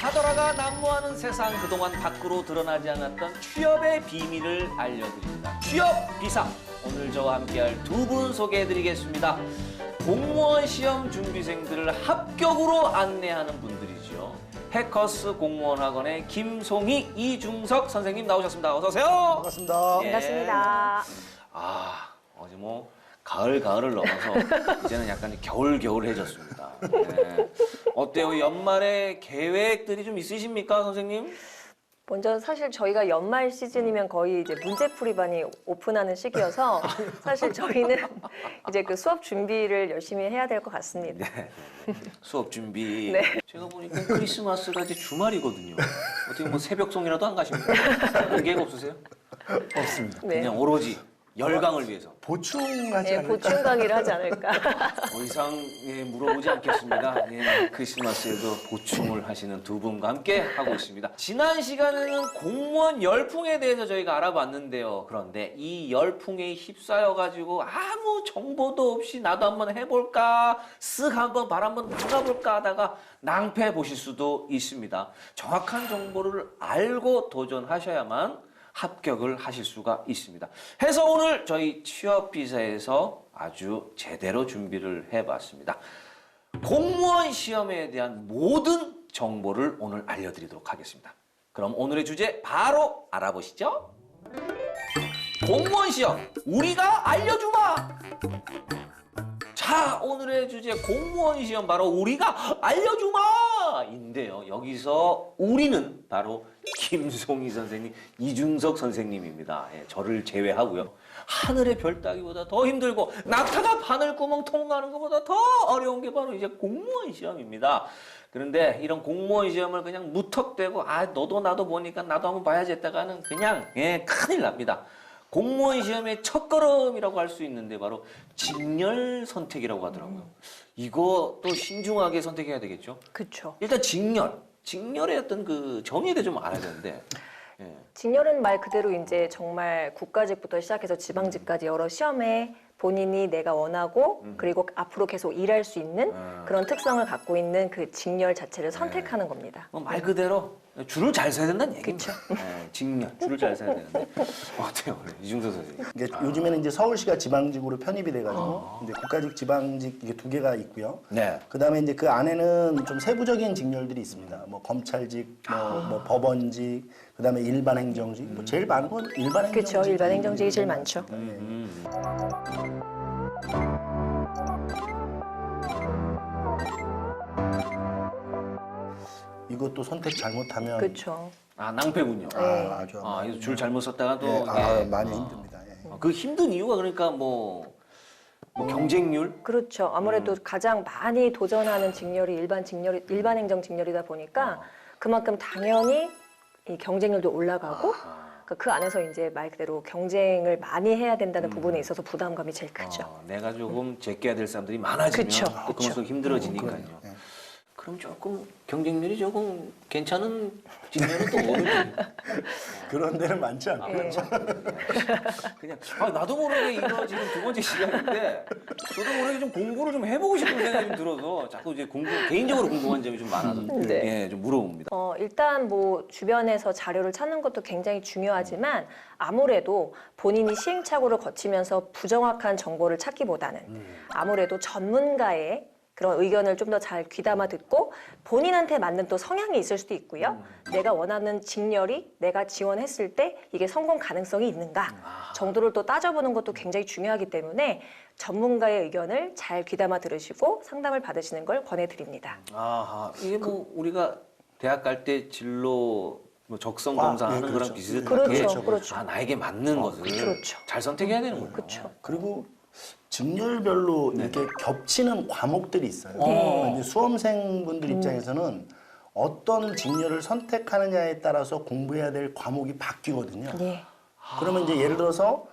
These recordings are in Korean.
하더라가 난무하는 세상, 그동안 밖으로 드러나지 않았던 취업의 비밀을 알려드립니다. 취업 비상! 오늘 저와 함께할 두 분 소개해드리겠습니다. 공무원 시험 준비생들을 합격으로 안내하는 분들이죠. 해커스 공무원 학원의 김송희, 이중석 선생님 나오셨습니다. 어서 오세요. 반갑습니다. 예. 반갑습니다. 어제 가을을 넘어서 이제는 약간 겨울해졌습니다. 네. 어때요? 연말에 계획들이 좀 있으십니까, 선생님? 먼저 사실 저희가 연말 시즌이면 거의 이제 문제풀이반이 오픈하는 시기여서 사실 저희는 이제 그 수업 준비를 열심히 해야 될 것 같습니다. 네. 수업 준비. 네. 제가 보니까 크리스마스가 이제 주말이거든요. 어떻게 뭐 새벽송이라도 안 가십니까? 그런 계획 없으세요? 없습니다. 네. 그냥 오로지 열강을 위해서. 보충하지 네, 않을까? 보충 강의를 하지 않을까. 더 이상 물어보지 않겠습니다. 크리스마스에도 보충을 하시는 두 분과 함께 하고 있습니다. 지난 시간에는 공무원 열풍에 대해서 저희가 알아봤는데요. 그런데 이 열풍에 휩싸여가지고 아무 정보도 없이 나도 한번 해볼까, 쓱 한번 발 한번 나가볼까 하다가 낭패 보실 수도 있습니다. 정확한 정보를 알고 도전하셔야만 합격을 하실 수가 있습니다. 해서 오늘 저희 취업비서에서 아주 제대로 준비를 해봤습니다. 공무원 시험에 대한 모든 정보를 오늘 알려드리도록 하겠습니다. 그럼 오늘의 주제 바로 알아보시죠. 공무원 시험 우리가 알려주마. 자, 오늘의 주제 공무원 시험 바로 우리가 알려주마인데요. 여기서 우리는 바로 김송희 선생님, 이준석 선생님입니다. 저를 제외하고요. 하늘의 별 따기보다 더 힘들고 낙타가 바늘구멍 통과하는 것보다 더 어려운 게 바로 이제 공무원 시험입니다. 그런데 이런 공무원 시험을 그냥 무턱대고 너도 나도 보니까 나도 한번 봐야지 했다가는 그냥 큰일 납니다. 공무원 시험의 첫걸음이라고 할 수 있는데 바로 직렬 선택이라고 하더라고요. 이거 또 신중하게 선택해야 되겠죠? 그렇죠. 일단 직렬의 어떤 그 정의에 대해 좀 알아야 되는데. 예. 직렬은 말 그대로 이제 정말 국가직부터 시작해서 지방직까지 여러 시험에 본인이 내가 원하고 그리고 앞으로 계속 일할 수 있는 그런 특성을 갖고 있는 그 직렬 자체를 선택하는 겁니다. 말 그대로 줄을 잘 서야 된다는 얘기입니다. 직렬, 줄을 잘 서야 되는데. 어때요, 우리 이중석 선생님? 이게 요즘에는 이제 서울시가 지방직으로 편입이 돼가지고 이제 국가직, 지방직 이게 두 개가 있고요. 네. 그다음에 이제 그 안에는 좀 세부적인 직렬들이 있습니다. 뭐 검찰직, 뭐 법원직, 그다음에 일반 행정직. 뭐 제일 많은 건 일반 행정직. 그렇죠. 일반 행정직이 제일 많죠. 이것도 선택 잘못하면 그렇죠. 낭패군요. 아주 이거 줄 잘못 썼다가 또 많이 힘듭니다. 그 힘든 이유가 그러니까 뭐 경쟁률? 그렇죠. 아무래도 가장 많이 도전하는 직렬이 일반 행정 직렬이다 보니까 그만큼 당연히 이 경쟁률도 올라가고 그 안에서 이제 말 그대로 경쟁을 많이 해야 된다는 부분에 있어서 부담감이 제일 크죠. 내가 조금 제껴야 될 사람들이 많아지면 그쵸, 또 그만큼 힘들어지니까요. 네. 그럼 조금 경쟁률이 조금 괜찮은 직렬은 또 어느 그런 데는 많지 않고. 그냥 나도 모르게 이거 지금 두 번째 시간인데 저도 모르게 좀 공부를 좀 해보고 싶은 생각이 좀 들어서 자꾸 이제 개인적으로 궁금한 점이 좀 많아서 네. 좀 물어봅니다. 일단 뭐 주변에서 자료를 찾는 것도 굉장히 중요하지만 아무래도 본인이 시행착오를 거치면서 부정확한 정보를 찾기보다는 아무래도 전문가의 그런 의견을 좀 더 잘 귀담아 듣고 본인한테 맞는 또 성향이 있을 수도 있고요. 내가 원하는 직렬이 내가 지원했을 때 이게 성공 가능성이 있는가 정도를 또 따져보는 것도 굉장히 중요하기 때문에 전문가의 의견을 잘 귀담아 들으시고 상담을 받으시는 걸 권해드립니다. 이게 뭐 우리가 대학 갈 때 진로 적성 검사하는 네, 거랑 그렇죠. 비슷하게 그렇죠. 나에게 맞는 것을 그렇죠. 잘 선택해야 되는 거예요. 그렇죠. 그리고 직렬별로 이렇게 겹치는 과목들이 있어요. 이제 수험생분들 입장에서는 어떤 직렬을 선택하느냐에 따라서 공부해야 될 과목이 바뀌거든요. 네. 그러면 이제 예를 들어서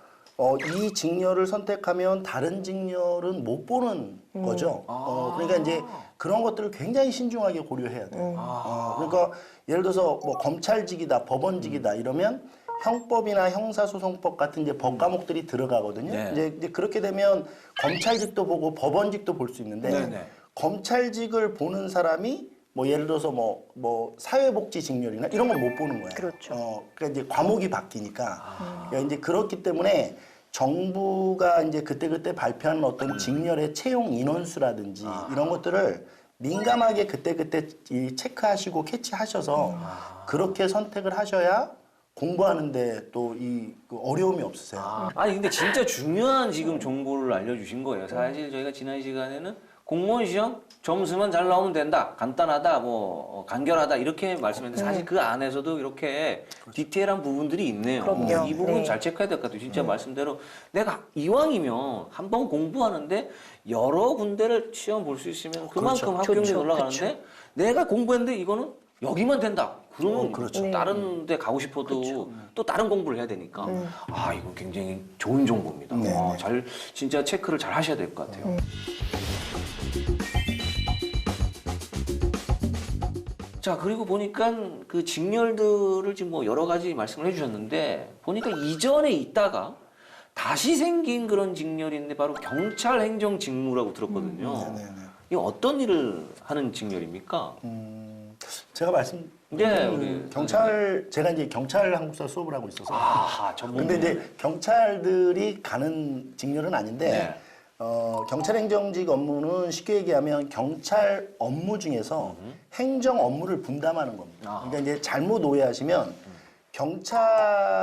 이 직렬을 선택하면 다른 직렬은 못 보는 거죠. 그러니까 이제 그런 것들을 굉장히 신중하게 고려해야 돼요. 그러니까 예를 들어서 뭐 검찰직이다, 법원직이다 이러면 형법이나 형사소송법 같은 이제 법 과목들이 들어가거든요. 네. 이제 그렇게 되면 검찰직도 보고 법원직도 볼 수 있는데 네네. 검찰직을 보는 사람이 뭐 예를 들어서 뭐 사회복지 직렬이나 이런 걸 못 보는 거야. 그렇죠. 그러니까 이제 과목이 바뀌니까. 그러니까 이제 그렇기 때문에 정부가 이제 그때그때 발표하는 어떤 직렬의 채용 인원수라든지 이런 것들을 민감하게 그때그때 체크하시고 캐치하셔서 그렇게 선택을 하셔야 공부하는데 또 이 어려움이 없으세요. 아니 근데 진짜 중요한 지금 정보를 알려주신 거예요. 사실 저희가 지난 시간에는 공무원 시험 점수만 잘 나오면 된다, 간단하다, 뭐 간결하다 이렇게 말씀했는데 사실 그 안에서도 이렇게 디테일한 부분들이 있네요. 그럼요. 이 부분 네. 잘 체크해야 될 것 같아요. 진짜 말씀대로 내가 이왕이면 한 번 공부하는데 여러 군데를 시험 볼 수 있으면 그만큼 합격률이 좋죠. 올라가는데 내가 공부했는데 이거는 여기만 된다. 그러면 그렇죠. 네. 다른 데 가고 싶어도 또 다른 공부를 해야 되니까 아 이거 굉장히 좋은 정보입니다. 네, 네. 잘 진짜 체크를 잘 하셔야 될 것 같아요. 자 그리고 보니까 그 직렬들을 지금 뭐 여러 가지 말씀을 해주셨는데 보니까 이전에 있다가 다시 생긴 그런 직렬인데 바로 경찰 행정 직무라고 들었거든요. 네네네. 이게 어떤 일을 하는 직렬입니까? 제가 말씀 네, 우리 제가 이제 경찰 한국사 수업을 하고 있어서 아하 전문. 근데 이제 경찰들이 가는 직렬은 아닌데 네. 경찰행정직 업무는 쉽게 얘기하면 경찰 업무 중에서 행정 업무를 분담하는 겁니다. 그러니까 이제 잘못 오해하시면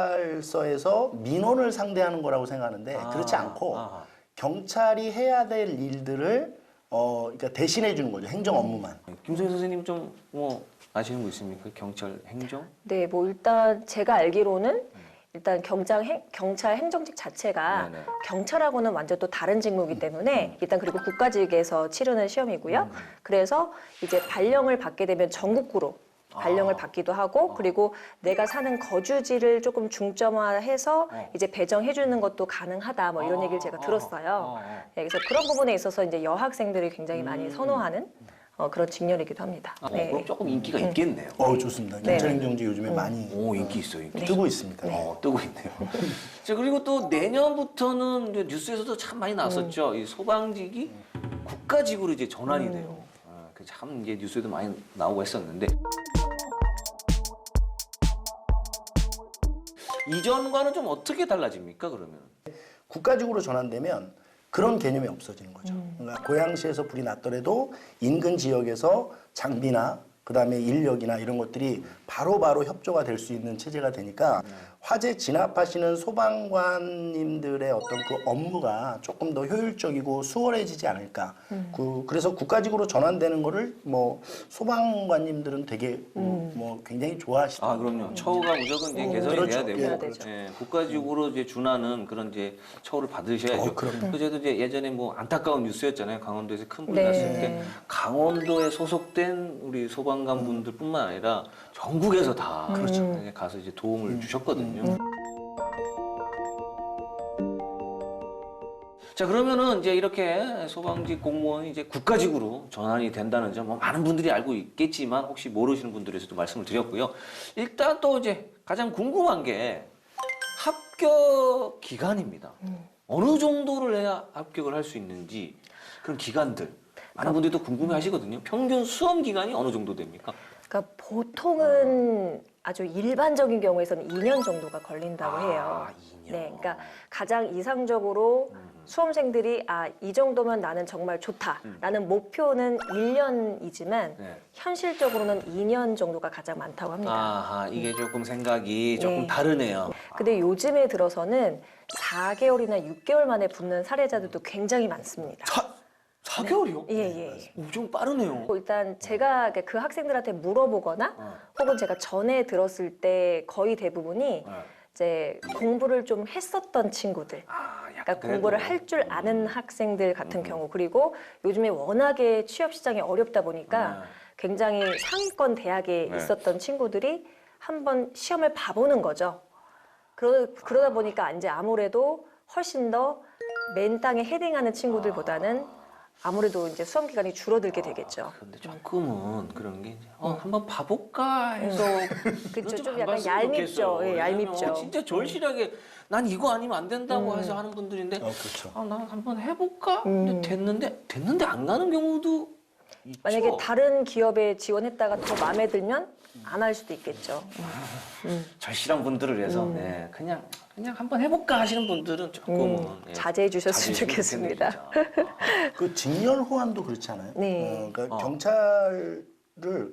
경찰서에서 민원을 상대하는 거라고 생각하는데 그렇지 않고 경찰이 해야 될 일들을 그러니까 대신해 주는 거죠. 행정 업무만. 김성희 선생님 좀 뭐 아시는 거 있습니까? 경찰 행정? 네, 뭐 일단 제가 알기로는 일단 경찰 행정직 자체가 네네. 경찰하고는 완전 또 다른 직무이기 때문에 일단 그리고 국가직에서 치르는 시험이고요. 그래서 이제 발령을 받게 되면 전국구로 발령을 받기도 하고 그리고 내가 사는 거주지를 조금 중점화해서 이제 배정해 주는 것도 가능하다 뭐 이런 얘기를 제가 들었어요. 네, 그래서 그런 부분에 있어서 이제 여학생들이 굉장히 많이 선호하는 그런 직렬이기도 합니다. 네. 그럼 조금 인기가 있겠네요. 좋습니다. 네. 경찰행정직 요즘에 많이 오 인기 있어요. 인기. 뜨고 있습니다. 뜨고 있네요. 자 그리고 또 내년부터는 이제 뉴스에서도 참 많이 나왔었죠. 이 소방직이 국가직으로 이제 전환이 돼요. 참 이제 뉴스에도 많이 나오고 했었는데 이전과는 좀 어떻게 달라집니까 그러면? 국가직으로 전환되면 그런 개념이 없어지는 거죠. 그러니까 고양시에서 불이 났더라도 인근 지역에서 장비나 그다음에 인력이나 이런 것들이 바로바로 협조가 될 수 있는 체제가 되니까 화재 진압하시는 소방관님들의 어떤 그 업무가 조금 더 효율적이고 수월해지지 않을까. 그래서 국가직으로 전환되는 거를 뭐 소방관님들은 되게 뭐 굉장히 좋아하시더라고요. 그럼요. 처우가 무조건 이제 개선이 그렇죠. 돼야 되고 해야 되죠. 국가직으로 이제 준하는 그런 이제 처우를 받으셔야죠. 그럼요. 그래도 이제 예전에 뭐 안타까운 뉴스였잖아요. 강원도에서 큰 불이 네. 났을 때 강원도에 소속된 우리 소방관 분들뿐만 아니라 전국에서 다 가서 이제 도움을 주셨거든요. 자 그러면은 이제 이렇게 소방직 공무원이 이제 국가직으로 전환이 된다는 점, 뭐 많은 분들이 알고 있겠지만 혹시 모르시는 분들에 대해서도 말씀을 드렸고요. 일단 또 이제 가장 궁금한 게 합격 기간입니다. 어느 정도를 해야 합격을 할 수 있는지 그런 기간들 많은 분들이 또 궁금해하시거든요. 평균 수험 기간이 어느 정도 됩니까? 그러니까 보통은 아주 일반적인 경우에서는 2년 정도가 걸린다고 해요. 2년. 네, 그러니까 가장 이상적으로 수험생들이 이 정도면 나는 정말 좋다라는 목표는 1년이지만 네. 현실적으로는 2년 정도가 가장 많다고 합니다. 이게 조금 생각이 조금 네. 다르네요. 근데 요즘에 들어서는 4개월이나 6개월 만에 붙는 사례자들도 굉장히 많습니다. 4개월이요? 예. 좀 빠르네요. 일단 제가 그 학생들한테 물어보거나 혹은 제가 전에 들었을 때 거의 대부분이 이제 공부를 좀 했었던 친구들, 그러니까 공부를 할 줄 아는 학생들 같은 경우, 그리고 요즘에 워낙에 취업 시장이 어렵다 보니까 굉장히 상위권 대학에 있었던 친구들이 한번 시험을 봐보는 거죠. 그러다 보니까 이제 아무래도 훨씬 더 맨 땅에 헤딩하는 친구들보다는 아무래도 이제 수험 기간이 줄어들게 되겠죠. 근데 조금은 그런 게 이제 한번 봐볼까 해서 그렇죠. 좀 약간 얄밉죠. 예, 얄밉죠. 진짜 절실하게 난 이거 아니면 안 된다고 해서 하는 분들인데 그렇죠. 난 한번 해볼까? 근데 됐는데 안 가는 경우도 만약에 있죠. 다른 기업에 지원했다가 더 마음에 들면 안 할 수도 있겠죠. 절실한 분들을 위해서 네, 그냥 한번 해볼까 하시는 분들은 조금은 네, 자제해 주셨으면 자제해 주셨으면 좋겠습니다. 좋겠네요, 진짜. 그 직렬 호환도 그렇지 않아요? 네. 그러니까 경찰을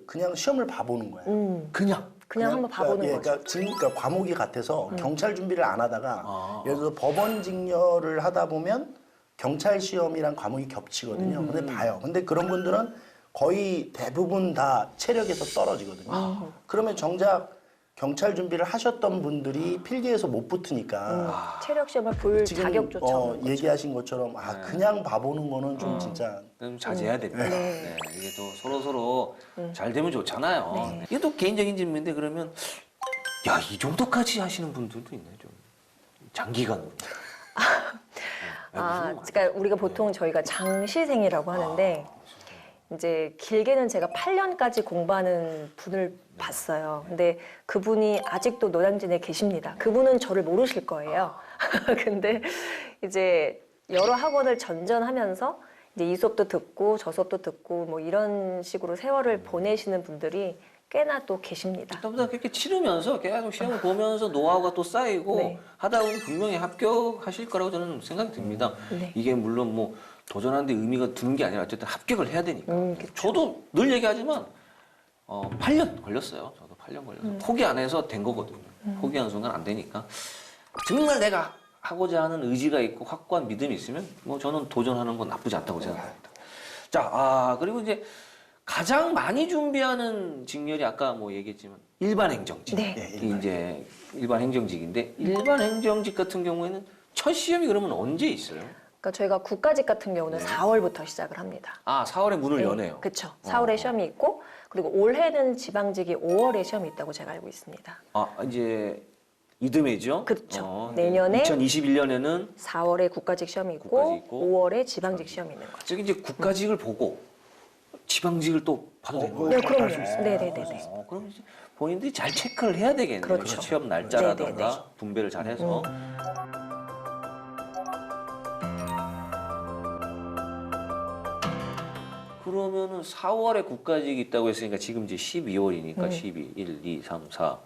그냥 시험을 봐보는 거예요. 그냥 한번 봐보는 예, 거죠. 그러니까 과목이 같아서 경찰 준비를 안 하다가 예를 들어서 법원 직렬을 하다 보면 경찰 시험이랑 과목이 겹치거든요. 근데 봐요. 근데 그런 분들은 거의 대부분 다 체력에서 떨어지거든요. 그러면 정작 경찰 준비를 하셨던 분들이 필기에서 못 붙으니까 체력 시험을 볼 지금 자격조차 없는 거죠. 얘기하신 것처럼 그냥 봐보는 거는 좀 진짜 좀 자제해야 됩니다. 네, 이게 또 서로 잘 되면 좋잖아요. 네. 이게 또 개인적인 질문인데 그러면 야, 이 정도까지 하시는 분들도 있나요? 좀 장기간으로. 그러니까 우리가 보통 저희가 장시생이라고 하는데 이제 길게는 제가 8년까지 공부하는 분을 봤어요. 근데 그분이 아직도 노량진에 계십니다. 그분은 저를 모르실 거예요. 근데 이제 여러 학원을 전전하면서 이제 이 수업도 듣고 저 수업도 듣고 뭐 이런 식으로 세월을 보내시는 분들이 꽤나 또 계십니다. 보다 그렇게 치르면서 계속 시험을 보면서 노하우가 또 쌓이고 네. 하다 보면 분명히 합격하실 거라고 저는 생각이 듭니다. 네. 이게 물론 뭐 도전하는데 의미가 드는 게 아니라 어쨌든 합격을 해야 되니까. 그쵸. 저도 늘 얘기하지만 8년 걸렸어요. 저도 8년 걸려서 포기 안 해서 된 거거든요. 포기하는 순간 안 되니까 정말 내가 하고자 하는 의지가 있고 확고한 믿음이 있으면 뭐 저는 도전하는 건 나쁘지 않다고 생각합니다. 자, 그리고 이제 가장 많이 준비하는 직렬이 아까 뭐 얘기했지만 일반 행정직. 네. 이제 일반 행정직인데 일반 행정직 같은 경우에는 첫 시험이 그러면 언제 있어요? 그러니까 저희가 국가직 같은 경우는 네. 4월부터 시작을 합니다. 4월에 문을 여네요. 그렇죠. 4월에 시험이 있고 그리고 올해는 지방직이 5월에 시험이 있다고 제가 알고 있습니다. 이제 이듬해죠? 그렇죠. 내년에 2021년에는 4월에 국가직 시험이 국가직 있고 있고 5월에 지방직 시험이 있는 거죠. 저기 이제 국가직을 보고 지방직을 또 봐도 되는 거예요? 네, 그럼요. 네네네. 그럼 이제 본인들이 잘 체크를 해야 되겠네요. 그렇죠. 시험 날짜라든가 네네네. 분배를 잘 해서. 그러면은 4월에 국가직이 있다고 했으니까 지금 이제 12월이니까 12, 1, 2, 3, 4.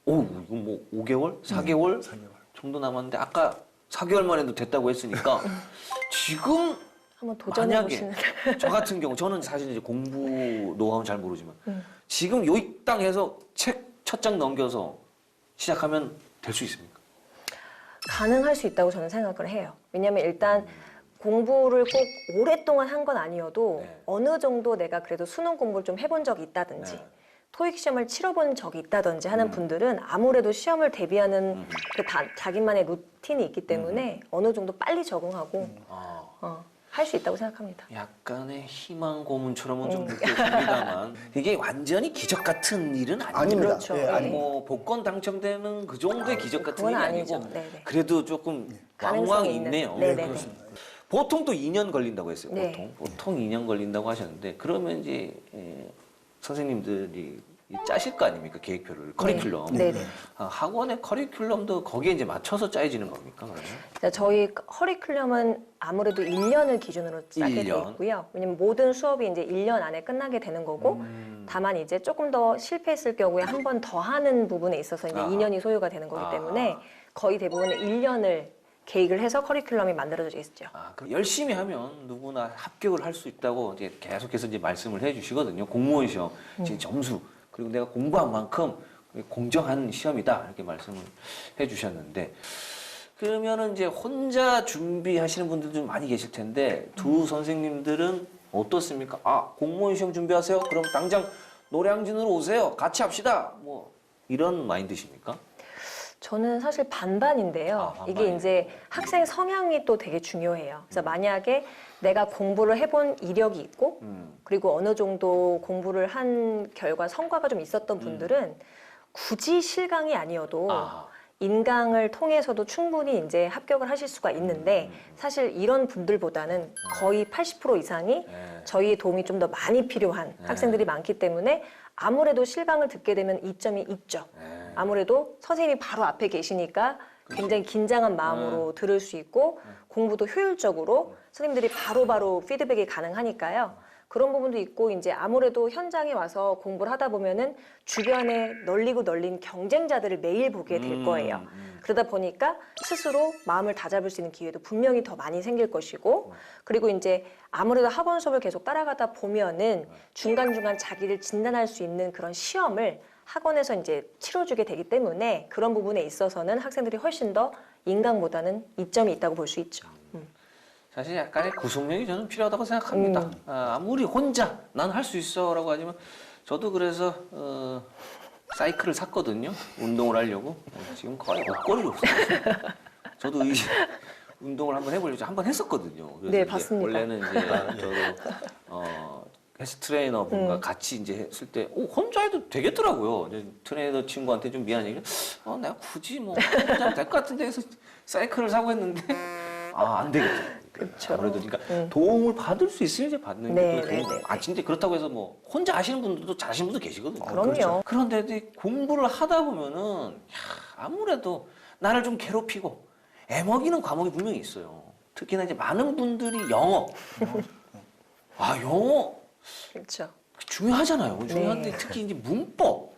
오, 이거 뭐 5개월? 4개월? 4개월. 정도 남았는데 아까 4개월 만에도 됐다고 했으니까 지금 한번 도전해 만약에 보시는. 저 같은 경우 저는 사실 이제 공부 노하우는 잘 모르지만 지금 요이 땅 해서 책 첫 장 넘겨서 시작하면 될 수 있습니까? 가능할 수 있다고 저는 생각을 해요. 왜냐하면 일단 공부를 꼭 오랫동안 한 건 아니어도 네. 어느 정도 내가 그래도 수능 공부를 좀 해본 적이 있다든지 네. 토익 시험을 치러본 적이 있다든지 하는 분들은 아무래도 시험을 대비하는 그 자기만의 루틴이 있기 때문에 어느 정도 빨리 적응하고 할 수 있다고 생각합니다. 약간의 희망 고문처럼은 좀 느껴집니다만 이게 완전히 기적 같은 일은 아닙니다. 아닙니다. 그렇죠. 예, 네. 아닙니다. 뭐 복권 당첨되는 그 정도의 기적 같은 그건 일이 아니죠. 아니고 네네. 그래도 조금 가능성이 왕왕 있는. 있네요. 네네네. 그렇습니다. 보통 또 2년 걸린다고 했어요. 네. 보통 2년 걸린다고 하셨는데 그러면 이제 선생님들이 짜실 거 아닙니까? 계획표를 커리큘럼. 네네. 학원의 커리큘럼도 거기에 이제 맞춰서 짜여지는 겁니까? 그러면? 자, 저희 커리큘럼은 아무래도 1년을 기준으로 짜게 돼 1년. 있고요. 왜냐면 모든 수업이 이제 1년 안에 끝나게 되는 거고, 다만 이제 조금 더 실패했을 경우에 한 번 더 하는 부분에 있어서 이제 아하. 2년이 소요가 되는 거기 때문에 거의 대부분 1년을 계획을 해서 커리큘럼이 만들어져 있죠. 그럼 열심히 하면 누구나 합격을 할 수 있다고 이제 계속해서 이제 말씀을 해주시거든요. 공무원 시험, 지금 점수 그리고 내가 공부한 만큼 공정한 시험이다 이렇게 말씀을 해주셨는데 그러면은 이제 혼자 준비하시는 분들도 좀 많이 계실 텐데 두 선생님들은 어떻습니까? 공무원 시험 준비하세요? 그럼 당장 노량진으로 오세요. 같이 합시다. 뭐 이런 마인드십니까? 저는 사실 반반인데요. 이게 반반이요? 이제 학생 성향이 또 되게 중요해요. 그래서 만약에 내가 공부를 해본 이력이 있고 그리고 어느 정도 공부를 한 결과 성과가 좀 있었던 분들은 굳이 실강이 아니어도 인강을 통해서도 충분히 이제 합격을 하실 수가 있는데 사실 이런 분들보다는 거의 80% 이상이 저희의 도움이 좀 더 많이 필요한 학생들이 많기 때문에 아무래도 실강을 듣게 되면 이점이 있죠. 아무래도 선생님이 바로 앞에 계시니까 굉장히 긴장한 마음으로 들을 수 있고 공부도 효율적으로 선생님들이 바로바로 피드백이 가능하니까요. 그런 부분도 있고 이제 아무래도 현장에 와서 공부를 하다 보면은 주변에 널리고 널린 경쟁자들을 매일 보게 될 거예요. 그러다 보니까 스스로 마음을 다잡을 수 있는 기회도 분명히 더 많이 생길 것이고 그리고 이제 아무래도 학원 수업을 계속 따라가다 보면은 중간중간 자기를 진단할 수 있는 그런 시험을 학원에서 이제 치러주게 되기 때문에 그런 부분에 있어서는 학생들이 훨씬 더 인강보다는 이점이 있다고 볼 수 있죠. 사실 약간의 구속력이 저는 필요하다고 생각합니다. 아무리 혼자 난 할 수 있어라고 하지만 저도 그래서 사이클을 샀거든요. 운동을 하려고. 지금 거의 먹거리가 없어요. 저도 이 운동을 한번 해보려고 한번 했었거든요. 그래서 네, 이제 봤습니다. 원래는 이제 저도 헬스 트레이너 분과 같이 이제 했을 때 혼자 해도 되겠더라고요. 이제 트레이너 친구한테 좀 미안 얘기를 내가 굳이 뭐 혼자 하면 될 것 같은데 해서 사이클을 사고 했는데 안 되겠더라고요. 그쵸. 아무래도 그러니까 도움을 받을 수 있으면 이제 받는 네, 게 네, 도움. 네. 진짜 그렇다고 해서 뭐 혼자 하시는 분들도 잘하시는 분도 계시거든요. 그럼요. 그런데 이제 공부를 하다 보면은 아무래도 나를 좀 괴롭히고 애먹이는 과목이 분명히 있어요. 특히나 이제 많은 분들이 영어. 영어 그렇죠. 중요하잖아요. 중요한데 네. 특히 이제 문법.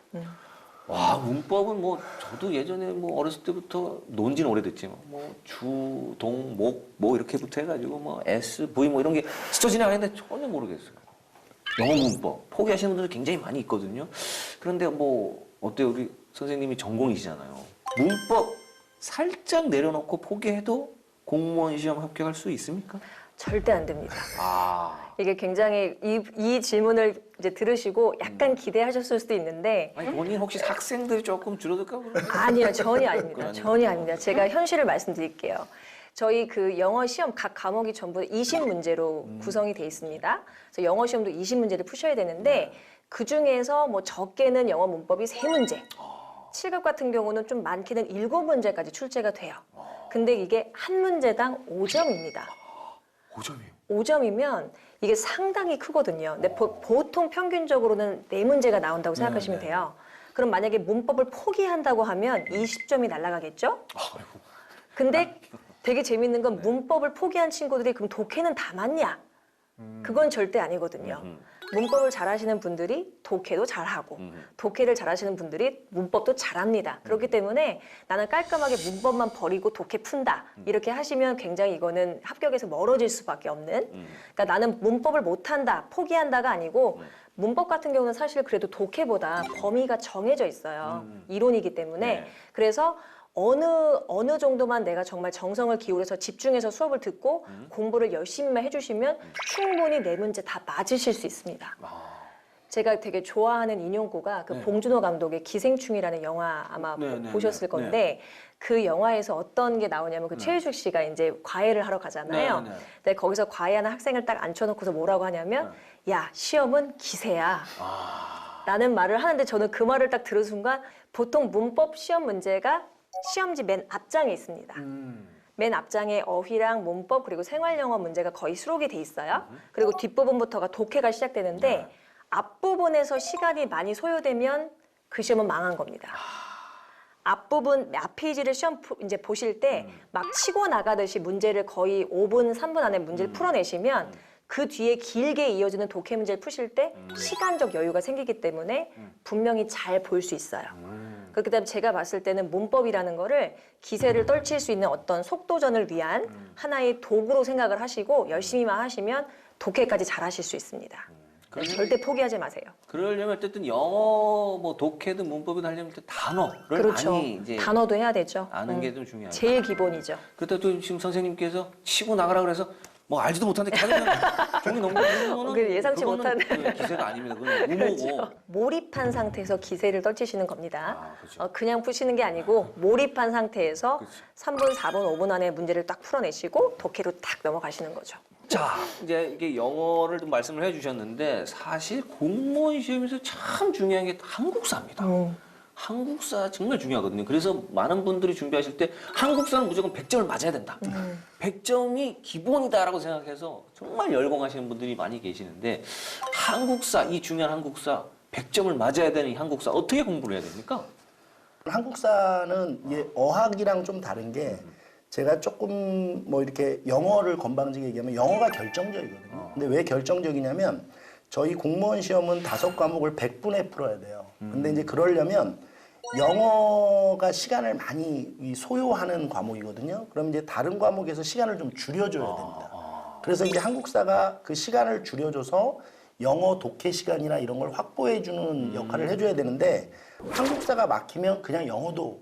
와, 문법은 뭐 저도 예전에 뭐 어렸을 때부터 논지는 오래됐지만 뭐 주, 동, 목, 뭐 이렇게부터 해가지고 뭐 S, V 뭐 이런 게 스쳐 지나가는데 전혀 모르겠어요. 영어 문법 포기하시는 분들 굉장히 많이 있거든요. 그런데 뭐 어때요? 우리 선생님이 전공이시잖아요. 문법 살짝 내려놓고 포기해도 공무원 시험 합격할 수 있습니까? 절대 안 됩니다. 아, 이게 굉장히 이 질문을 이제 들으시고 약간 기대하셨을 수도 있는데 아니 본인 혹시 학생들이 조금 줄어들까 그러면? 아니요, 전혀 아닙니다. 그건 전혀 아닙니다. 제가 현실을 말씀드릴게요. 저희 그 영어 시험 각 과목이 전부 20문제로 구성이 돼 있습니다. 그래서 영어 시험도 20문제를 푸셔야 되는데 그 중에서 뭐 적게는 영어 문법이 3문제, 7급 같은 경우는 좀 많게는 7문제까지 출제가 돼요. 근데 이게 한 문제당 5점입니다. 5점이에요. 5점이면 이게 상당히 크거든요. 근데 보통 평균적으로는 4문제가 나온다고 생각하시면 네. 돼요. 그럼 만약에 문법을 포기한다고 하면 20점이 날아가겠죠? 아이고. 근데 되게 재밌는 건 문법을 포기한 친구들이 그럼 독해는 다 맞냐? 그건 절대 아니거든요. 문법을 잘하시는 분들이 독해도 잘하고 독해를 잘하시는 분들이 문법도 잘합니다. 그렇기 때문에 나는 깔끔하게 문법만 버리고 독해 푼다. 이렇게 하시면 굉장히 이거는 합격에서 멀어질 수밖에 없는. 그러니까 나는 문법을 못한다, 포기한다가 아니고 문법 같은 경우는 사실 그래도 독해보다 범위가 정해져 있어요. 이론이기 때문에. 네. 그래서 어느 정도만 내가 정말 정성을 기울여서 집중해서 수업을 듣고 공부를 열심히만 해주시면 충분히 4문제 다 맞으실 수 있습니다. 제가 되게 좋아하는 인용구가 그 네. 봉준호 감독의 기생충이라는 영화 아마 네, 보셨을 네, 건데 그 영화에서 어떤 게 나오냐면 그 최유식 씨가 이제 과외를 하러 가잖아요. 네, 네. 근데 거기서 과외하는 학생을 딱 앉혀놓고서 뭐라고 하냐면 야, 시험은 기세야. 라는 말을 하는데 저는 그 말을 딱 들은 순간 보통 문법 시험 문제가 시험지 맨 앞장에 있습니다. 맨 앞장에 어휘랑 문법 그리고 생활영어 문제가 거의 수록이 돼 있어요. 그리고 뒷부분부터가 독해가 시작되는데 앞부분에서 시간이 많이 소요되면 그 시험은 망한 겁니다. 앞부분 앞 페이지를 시험 이제 보실 때 막 치고 나가듯이 문제를 거의 5분, 3분 안에 문제를 풀어내시면 그 뒤에 길게 이어지는 독해 문제를 푸실 때 시간적 여유가 생기기 때문에 분명히 잘 볼 수 있어요. 그렇기 때문에 제가 봤을 때는 문법이라는 거를 기세를 떨칠 수 있는 어떤 속도전을 위한 하나의 도구로 생각을 하시고 열심히만 하시면 독해까지 잘 하실 수 있습니다. 절대 포기하지 마세요. 그러려면 어쨌든 영어 뭐 독해든 문법이든 하려면 일단 단어를 그렇죠. 많이 이제 단어도 해야 되죠. 아는 게 좀 중요하죠. 제일 기본이죠. 그때 또 지금 선생님께서 치고 나가라 그래서 뭐 알지도 못하는데 계속 종이 넘기는 거는 그게 예상치 그거는 못한. 그 기세가 아닙니다. 그건 우모고. 몰입한 상태에서 기세를 떨치시는 겁니다. 그렇죠. 그냥 푸시는 게 아니고 몰입한 상태에서 그렇죠. 3분, 4분, 5분 안에 문제를 딱 풀어내시고 독해로 딱 넘어가시는 거죠. 자, 이제 이게 영어를 좀 말씀을 해주셨는데 사실 공무원 시험에서 참 중요한 게 한국사입니다. 한국사 정말 중요하거든요. 그래서 많은 분들이 준비하실 때 한국사는 무조건 100점을 맞아야 된다. 100점이 기본이다라고 생각해서 정말 열공하시는 분들이 많이 계시는데 한국사, 이 중요한 한국사 100점을 맞아야 되는 이 한국사 어떻게 공부를 해야 됩니까? 한국사는 이게 어학이랑 좀 다른 게 제가 조금 뭐 이렇게 영어를 건방지게 얘기하면 영어가 결정적이거든요. 근데 왜 결정적이냐면 저희 공무원 시험은 5과목을 100분에 풀어야 돼요. 근데 이제 그러려면 영어가 시간을 많이 소요하는 과목이거든요. 그럼 이제 다른 과목에서 시간을 좀 줄여줘야 됩니다. 그래서 이제 한국사가 그 시간을 줄여줘서 영어 독해 시간이나 이런 걸 확보해주는 역할을 해줘야 되는데 한국사가 막히면 그냥 영어도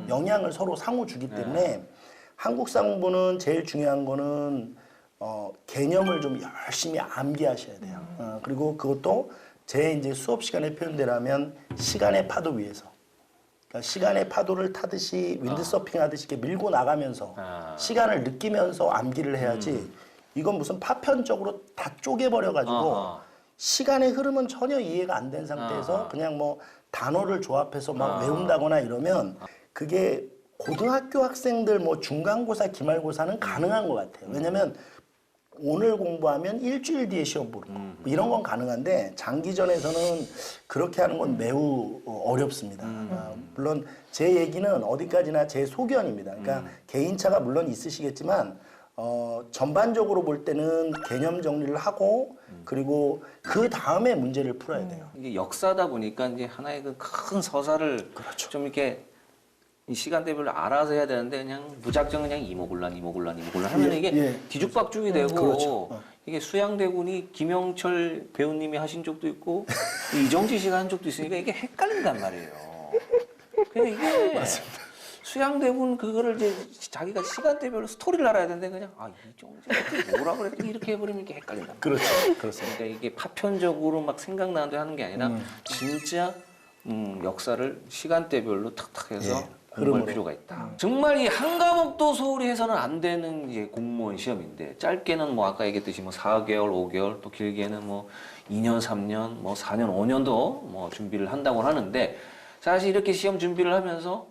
영향을 서로 상호 주기 때문에 한국사 공부는 제일 중요한 거는 개념을 좀 열심히 암기하셔야 돼요. 그리고 그것도 제 이제 수업 시간에 표현되라면 시간의 파도 위에서. 그러니까 시간의 파도를 타듯이 윈드서핑 하듯이 이렇게 밀고 나가면서 시간을 느끼면서 암기를 해야지 이건 무슨 파편적으로 다 쪼개버려가지고 시간의 흐름은 전혀 이해가 안 된 상태에서 그냥 뭐 단어를 조합해서 막 외운다거나 이러면 그게 고등학교 학생들 뭐 중간고사, 기말고사는 가능한 것 같아요. 왜냐면 오늘 공부하면 일주일 뒤에 시험 보는 거 이런 건 가능한데 장기전에서는 그렇게 하는 건 매우 어렵습니다. 물론 제 얘기는 어디까지나 제 소견입니다. 그러니까 개인차가 물론 있으시겠지만 전반적으로 볼 때는 개념 정리를 하고 그리고 그 다음에 문제를 풀어야 돼요. 이게 역사다 보니까 이제 하나의 그 큰 서사를 그렇죠. 좀 이렇게 이 시간대별로 알아서 해야 되는데 그냥 무작정 그냥 이모군란 하면 예, 이게 예. 뒤죽박죽이 되고 그렇죠. 이게 수양대군이 김영철 배우님이 하신 적도 있고 이정지 씨가 한 적도 있으니까 이게 헷갈린단 말이에요. 근데 이게 수양대군 그거를 이제 자기가 시간대별로 스토리를 알아야 되는데 그냥 이정지가 뭐라 그랬더니 이렇게 해버리면 이게 헷갈린단 말이에요. 그렇죠. 그렇습니다. 그러니까 이게 파편적으로 막 생각나는데 하는 게 아니라 진짜 역사를 시간대별로 탁탁 해서 예, 공부할 흐름으로. 필요가 있다. 정말 이 한 과목도 소홀히 해서는 안 되는 이제 공무원 시험인데 짧게는 뭐 아까 얘기했듯이 뭐 4개월, 5개월 또 길게는 뭐 2년, 3년, 뭐 4년, 5년도 뭐 준비를 한다고 하는데 사실 이렇게 시험 준비를 하면서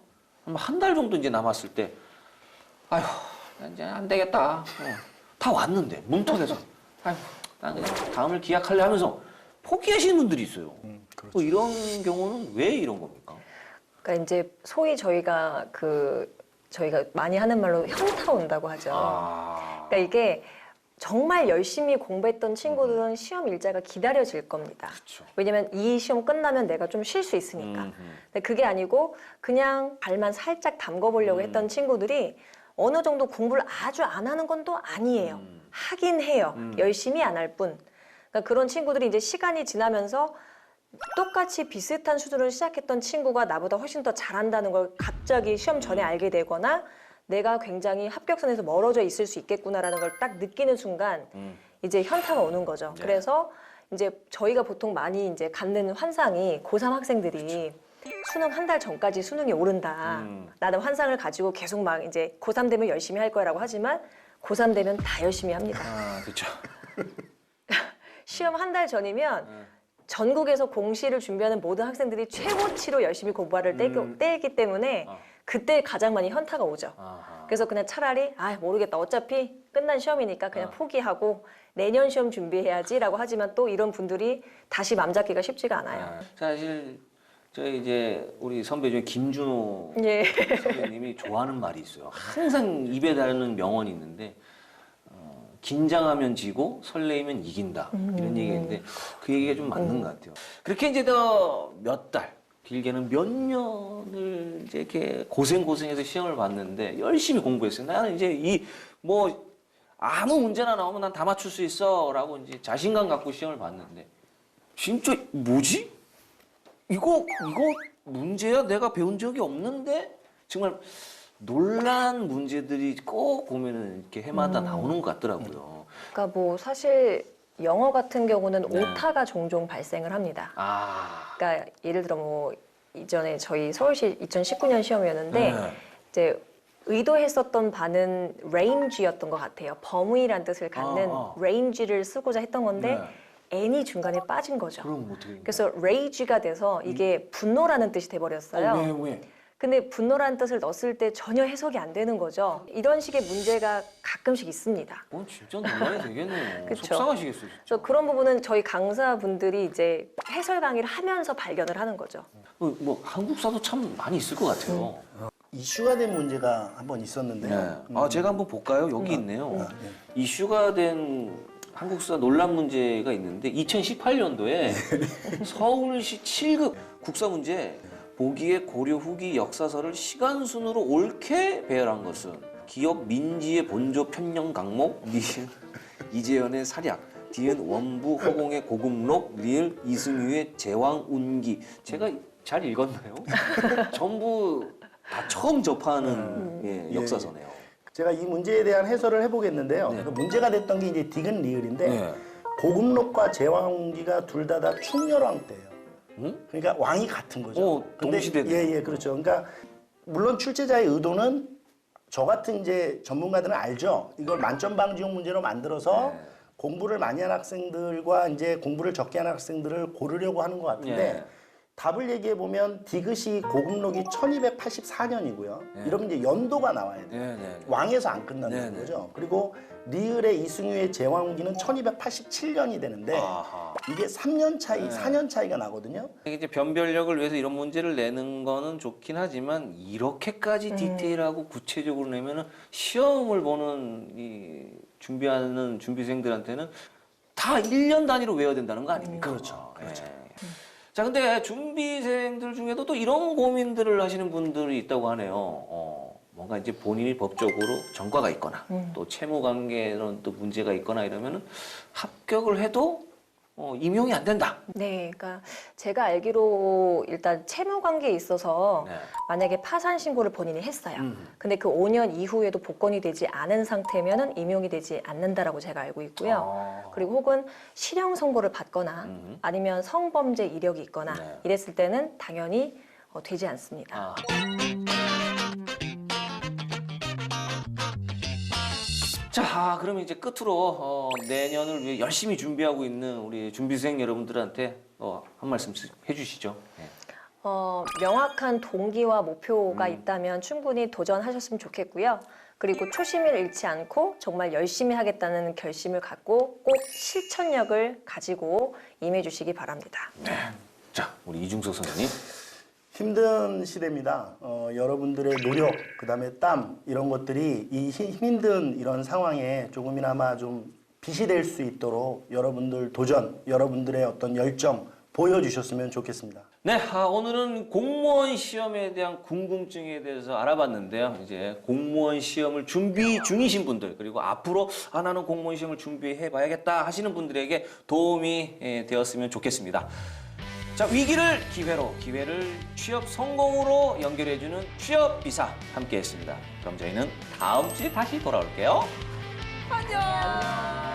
한 달 정도 이제 남았을 때 아휴 이제 안 되겠다. 다 왔는데 문턱에서 아휴 난 그냥 다음을 기약할래 하면서 포기하시는 분들이 있어요. 그렇죠. 뭐 이런 경우는 왜 이런 겁니까? 그러니까 이제 소위 저희가 많이 하는 말로 현타 온다고 하죠. 그러니까 이게 정말 열심히 공부했던 친구들은 시험 일자가 기다려질 겁니다. 그렇죠. 왜냐면 이 시험 끝나면 내가 좀 쉴 수 있으니까. 근데 그게 아니고 그냥 발만 살짝 담궈보려고 했던 친구들이 어느 정도 공부를 아주 안 하는 건 또 아니에요. 하긴 해요. 열심히 안 할 뿐. 그러니까 그런 친구들이 이제 시간이 지나면서 똑같이 비슷한 수준을 시작했던 친구가 나보다 훨씬 더 잘한다는 걸 갑자기 시험 전에 알게 되거나 내가 굉장히 합격선에서 멀어져 있을 수 있겠구나라는 걸 딱 느끼는 순간 이제 현타가 오는 거죠. 네. 그래서 이제 저희가 보통 많이 이제 갖는 환상이 고3 학생들이 수능 한 달 전까지 수능이 오른다. 라는 환상을 가지고 계속 막 이제 고3 되면 열심히 할 거라고 하지만 고3 되면 다 열심히 합니다. 그렇죠. 시험 한 달 전이면 전국에서 공시를 준비하는 모든 학생들이 최고치로 열심히 공부를 때기 때문에 그때 가장 많이 현타가 오죠. 그래서 그냥 차라리 모르겠다. 어차피 끝난 시험이니까 그냥 포기하고 내년 시험 준비해야지라고 하지만 또 이런 분들이 다시 맘 잡기가 쉽지가 않아요. 사실 저희 이제 우리 선배 중에 김준호 예. 선배님이 좋아하는 말이 있어요. 항상 입에 달는 명언이 있는데 긴장하면 지고 설레이면 이긴다 이런 얘기가 있는데 그 얘기가 좀 맞는 것 같아요. 그렇게 이제 더 몇 달, 길게는 몇 년을 이제 이렇게 고생해서 시험을 봤는데 열심히 공부했어요. 나는 이제 이 뭐 아무 문제나 나오면 난 다 맞출 수 있어라고 이제 자신감 갖고 시험을 봤는데 진짜 뭐지? 이거 문제야? 내가 배운 적이 없는데 정말 놀란 문제들이 꼭 보면은 이렇게 해마다 나오는 것 같더라고요. 그러니까 뭐 사실 영어 같은 경우는 네. 오타가 종종 발생을 합니다. 아, 그러니까 예를 들어 뭐 이전에 저희 서울시 2019년 시험이었는데 네. 이제 의도했었던 바는 range였던 것 같아요. 범위란 뜻을 갖는 range를 쓰고자 했던 건데 n이 중간에 빠진 거죠. 그럼 어떻게? 그래서 rage가 돼서 이게 분노라는 뜻이 돼버렸어요. 왜? 근데 분노라는 뜻을 넣었을 때 전혀 해석이 안 되는 거죠. 이런 식의 문제가 가끔씩 있습니다. 진짜 논란이 되겠네요. 그쵸. 속상하시겠어요. 진짜. 그래서 그런 부분은 저희 강사분들이 이제 해설 강의를 하면서 발견을 하는 거죠. 뭐 한국사도 참 많이 있을 것 같아요. 이슈가 된 문제가 한 번 있었는데요. 네. 제가 한번 볼까요? 여기 있네요. 이슈가 된 한국사 논란 문제가 있는데 2018년도에 서울시 7급 국사 문제 보기에 고려 후기 역사서를 시간 순으로 옳게 배열한 것은 기역 민지의 본조 편령 강목, 니은 이재현의 사략, 디은 원부 허공의 고금록, 리을 이승유의 제왕운기. 제가 잘 읽었나요? 전부 다 처음 접하는 예, 역사서네요. 제가 이 문제에 대한 해설을 해보겠는데요. 네. 그 문제가 됐던 게 이제 디귿 리을인데 네. 고금록과 제왕운기가 둘 다 충렬왕 때예요. 응? 그러니까 왕이 같은 거죠. 동시대네요. 예, 그렇죠. 그러니까 물론 출제자의 의도는 저 같은 이제 전문가들은 알죠. 이걸 만점방지용 문제로 만들어서 네. 공부를 많이 한 학생들과 이제 공부를 적게 하는 학생들을 고르려고 하는 것 같은데 네. 답을 얘기해 보면 디귿이 고금록이 1284년이고요. 네. 이러면 이제 연도가 나와야 돼요. 네, 네. 왕에서 안 끝난다는 네, 네. 거죠. 그리고 리을의 이승유의 제왕후기는 1287년이 되는데 아하. 이게 3년 차이, 네. 4년 차이가 나거든요. 이제 변별력을 위해서 이런 문제를 내는 거는 좋긴 하지만 이렇게까지 디테일하고 구체적으로 내면은 시험을 보는 이 준비하는 준비생들한테는 다 1년 단위로 외워야 된다는 거 아닙니까? 그렇죠. 그렇죠. 예. 자, 근데 준비생들 중에도 또 이런 고민들을 하시는 분들이 있다고 하네요. 뭔가 이제 본인이 법적으로 전과가 있거나 또 채무 관계는 또 문제가 있거나 이러면은 합격을 해도 임용이 안 된다. 네, 그러니까 제가 알기로 일단 채무 관계에 있어서 네. 만약에 파산 신고를 본인이 했어요. 근데 그 5년 이후에도 복권이 되지 않은 상태면은 임용이 되지 않는다라고 제가 알고 있고요. 아. 그리고 혹은 실형 선고를 받거나 아니면 성범죄 이력이 있거나 네. 이랬을 때는 당연히 되지 않습니다. 아. 자, 그러면 이제 끝으로 내년을 위해 열심히 준비하고 있는 우리 준비생 여러분들한테 한 말씀 해주시죠. 네. 명확한 동기와 목표가 있다면 충분히 도전하셨으면 좋겠고요. 그리고 초심을 잃지 않고 정말 열심히 하겠다는 결심을 갖고 꼭 실천력을 가지고 임해 주시기 바랍니다. 자, 우리 이중석 선생님. 힘든 시대입니다. 여러분들의 노력, 그다음에 땀 이런 것들이 이 힘든 이런 상황에 조금이나마 좀 빛이 될 수 있도록 여러분들 도전, 여러분들의 어떤 열정 보여주셨으면 좋겠습니다. 네, 오늘은 공무원 시험에 대한 궁금증에 대해서 알아봤는데요. 이제 공무원 시험을 준비 중이신 분들, 그리고 앞으로 나는 공무원 시험을 준비해 봐야겠다 하시는 분들에게 도움이 되었으면 좋겠습니다. 자, 위기를 기회로, 기회를 취업 성공으로 연결해주는 취업 비사 함께 했습니다. 그럼 저희는 다음 주에 다시 돌아올게요. 안녕.